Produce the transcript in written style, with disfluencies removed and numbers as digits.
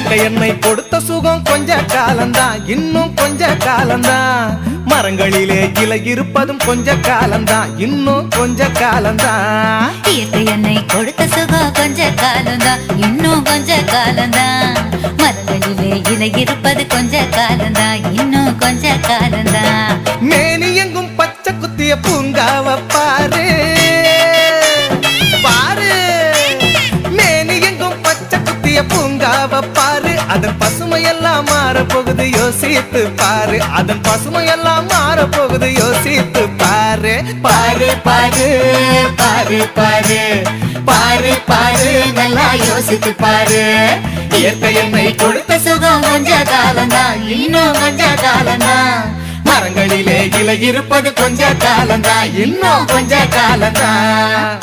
இயற்கை என்னை கொடுத்த சுகம் கொஞ்ச காலந்தான், இன்னும் கொஞ்ச காலந்தான். மரங்களிலே இலை இருப்பதும் கொஞ்ச காலந்தான், இன்னும் கொஞ்ச காலந்தான். இயற்கை என்னை கொடுத்த சுகம் கொஞ்ச காலந்தான், இன்னும் கொஞ்ச காலந்தான். மரங்களிலே இலை இருப்பது கொஞ்ச காலந்தான், இன்னும் கொஞ்ச காலந்தான். மேனி எங்கும் பச்சை குத்திய பூங்காவ பாரு பாரு, மேனி எங்கும் பச்சை குத்திய பூங்காவ பாரு. அதன் பசுமையெல்லாம் மாற போகுது யோசித்து பாரு, அதன் பசுமையெல்லாம் மாற போகுது யோசித்து பாரு. பாரு பாரு பாரு பாரு பாரு பாரு, நல்லா யோசித்து பாரு. இயற்கை என்னை கொடுத்த சுகம் கொஞ்ச காலந்தான், இன்னும் கொஞ்ச காலந்தான். மரங்களிலே இலை இருப்பது கொஞ்ச காலந்தான், இன்னும் கொஞ்ச காலந்தான்.